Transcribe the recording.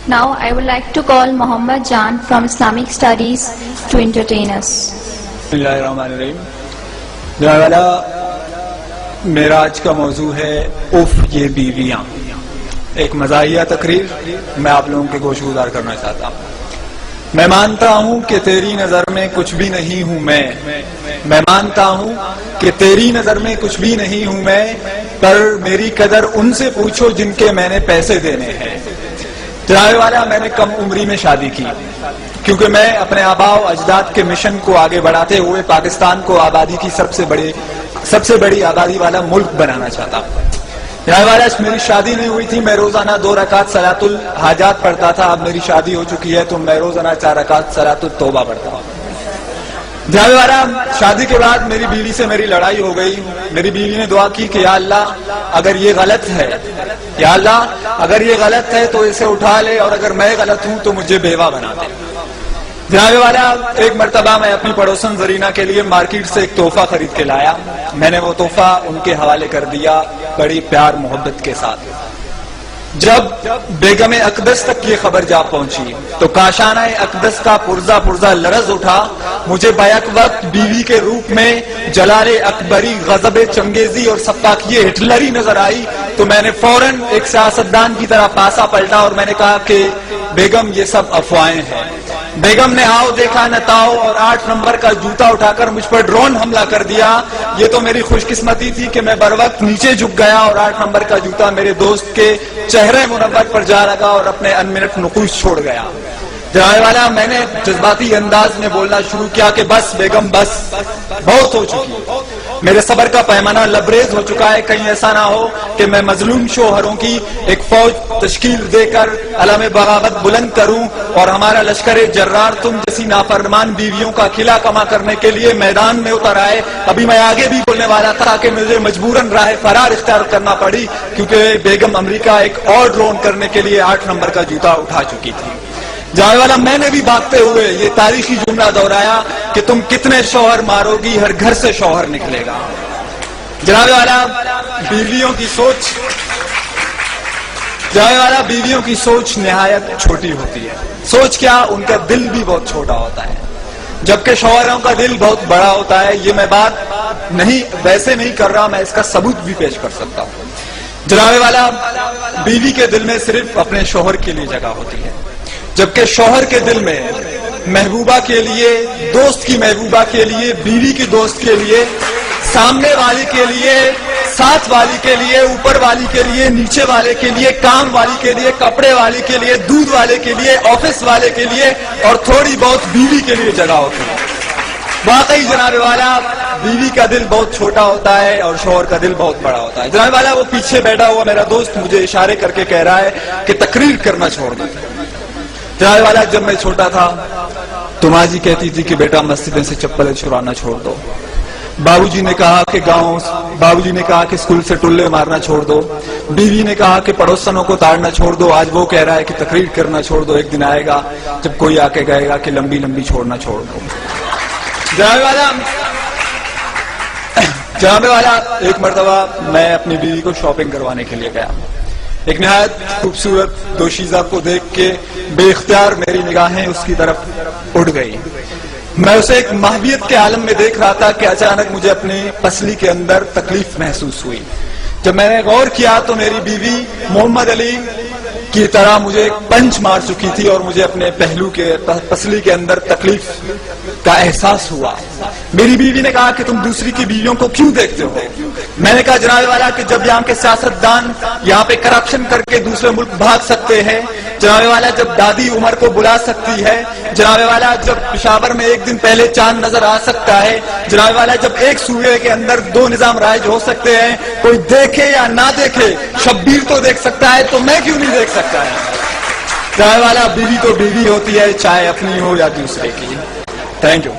Now I would like to call Muhammad Jan from Islamic Studies to entertain us. Bismillahirrahmanirrahim. جناب والا میرا آج کا موضوع ہے اف یہ بیویاں. ایک مزاحیہ تقریر میں آپ لوگوں کے گوش گزار کرنا چاہتا ہوں. میں مانتا ہوں کہ تیری نظر میں کچھ بھی نہیں ہوں میں مانتا ہوں کہ تیری نظر میں کچھ بھی نہیں ہوں میں، پر میری قدر ان سے پوچھو جن کے میں نے پیسے دینے ہیں. جناب والا میں نے کم عمری میں شادی کی کیونکہ میں اپنے آباء و اجداد کے مشن کو آگے بڑھاتے ہوئے پاکستان کو آبادی کی سب سے بڑی آبادی والا ملک بنانا چاہتا ہوں. جناب والا میری شادی نہیں ہوئی تھی، میں روزانہ 2 رکعت صلاۃ الحاجات پڑھتا تھا. اب میری شادی ہو چکی ہے تو میں روزانہ 4 رکعت صلاۃ التوبہ پڑھتا ہوں. جناب والا شادی کے بعد میری بیوی سے میری لڑائی ہو گئی. میری بیوی نے دعا کی کہ یا اللہ اگر یہ غلط ہے، یا اللہ اگر یہ غلط ہے تو اسے اٹھا لے، اور اگر میں غلط ہوں تو مجھے بیوہ بنا دے. جناب والا ایک مرتبہ میں اپنی پڑوسن زرینہ کے لیے مارکیٹ سے ایک تحفہ خرید کے لایا. میں نے وہ تحفہ ان کے حوالے کر دیا بڑی پیار محبت کے ساتھ. جب بیگم اقدس تک یہ خبر جا پہنچی تو کاشانہ اقدس کا پرزا لرز اٹھا. مجھے بیک وقت بیوی کے روپ میں جلال اکبری، غضب چنگیزی اور سپاکیہ ہٹلری نظر آئی تو میں نے فوراً ایک سیاستدان کی طرح پاسا پلٹا اور میں نے کہا کہ بیگم یہ سب افواہیں ہیں. بیگم نے آؤ دیکھا نہ تاؤ اور 8 نمبر کا جوتا اٹھا کر مجھ پر ڈرون حملہ کر دیا. یہ تو میری خوش قسمتی تھی کہ میں بر وقت نیچے جھک گیا اور 8 نمبر کا جوتا میرے دوست کے چہرے منور پر جا لگا اور اپنے انمنٹ نقوش چھوڑ گیا. جناب والا میں نے جذباتی انداز میں بولنا شروع کیا کہ بس بیگم بس، بہت ہو چکی، میرے صبر کا پیمانہ لبریز ہو چکا ہے. کہیں ایسا نہ ہو کہ میں مظلوم شوہروں کی ایک فوج تشکیل دے کر علم بغاوت بلند کروں اور ہمارا لشکر جرار تم جیسی نافرمان بیویوں کا قلعہ کما کرنے کے لیے میدان میں اتر آئے. ابھی میں آگے بھی بولنے والا تھا کہ مجھے مجبوراً راہ فرار اختیار کرنا پڑی کیونکہ بیگم امریکہ ایک اور ڈرون کرنے کے لیے 8 نمبر کا جوتا اٹھا چکی تھی. جانے والا میں نے بھی بھاگتے ہوئے یہ تاریخی جملہ دہرایا کہ تم کتنے شوہر مارو گی، ہر گھر سے شوہر نکلے گا. جناب والا بیویوں کی سوچ نہایت چھوٹی ہوتی ہے. سوچ کیا، ان کا دل بھی بہت چھوٹا ہوتا ہے، جبکہ شوہروں کا دل بہت بڑا ہوتا ہے. یہ میں بات ویسے نہیں کر رہا، میں اس کا ثبوت بھی پیش کر سکتا ہوں. جناب والا بیوی کے دل میں صرف اپنے شوہر کے لیے جگہ ہوتی ہے، جبکہ شوہر کے دل میں محبوبہ کے لیے، دوست کی محبوبہ کے لیے، بیوی کی دوست کے لیے، سامنے والی کے لیے، ساتھ والی کے لیے، اوپر والی کے لیے، نیچے والے کے لیے، کام والی کے لیے، کپڑے والی کے لیے، دودھ والے کے لیے، آفس والے کے لیے اور تھوڑی بہت بیوی کے لیے جگہ ہوتی ہے. واقعی جناب والا بیوی کا دل بہت چھوٹا ہوتا ہے اور شوہر کا دل بہت بڑا ہوتا ہے. جناب والا وہ پیچھے بیٹھا ہوا میرا دوست مجھے اشارے کر کے کہہ رہا ہے کہ تقریر کرنا چھوڑ دو. جناب والا جب میں چھوٹا تھا تو ماں جی کہتی تھی کہ بیٹا مسجدیں سے چپلیں چرانا چھوڑ دو. بابو جی نے کہا کہ اسکول سے ٹلے مارنا چھوڑ دو. بیوی نے کہا کہ پڑوسنوں کو تاڑنا چھوڑ دو. آج وہ کہہ رہا ہے کہ تقریر کرنا چھوڑ دو. ایک دن آئے گا جب کوئی آ کے کہے گا کہ لمبی لمبی چھوڑنا چھوڑ دو. جناب والا ایک مرتبہ میں اپنی بیوی کو شاپنگ کروانے کے لیے گیا. ایک نہایت خوبصورت دوشیزہ کو دیکھ کے بے اختیار میری نگاہیں اس کی طرف اڑ گئی. میں اسے ایک محبیت کے عالم میں دیکھ رہا تھا کہ اچانک مجھے اپنی پسلی کے اندر تکلیف محسوس ہوئی. جب میں نے غور کیا تو میری بیوی محمد علی کی طرح مجھے ایک پنچ مار چکی تھی اور مجھے اپنے پہلو کے پسلی کے اندر تکلیف کا احساس ہوا. میری بیوی نے کہا کہ تم دوسری کی بیویوں کو کیوں دیکھتے ہو؟ میں نے کہا جناب والا کہ جب یہاں کے سیاستدان یہاں پہ کرپشن کر کے دوسرے ملک بھاگ سکتے ہیں، جناب والا جب دادی عمر کو بلا سکتی ہے، جناب والا جب پشاور میں ایک دن پہلے چاند نظر آ سکتا ہے، جناب والا جب ایک صوبے کے اندر 2 نظام رائج ہو سکتے ہیں، کوئی دیکھے یا نہ دیکھے شبیر تو دیکھ سکتا ہے تو میں کیوں نہیں دیکھ سکتا ہے؟ جناب والا بیوی تو بیوی ہوتی ہے، چاہے اپنی ہو یا دوسرے کی. Thank you.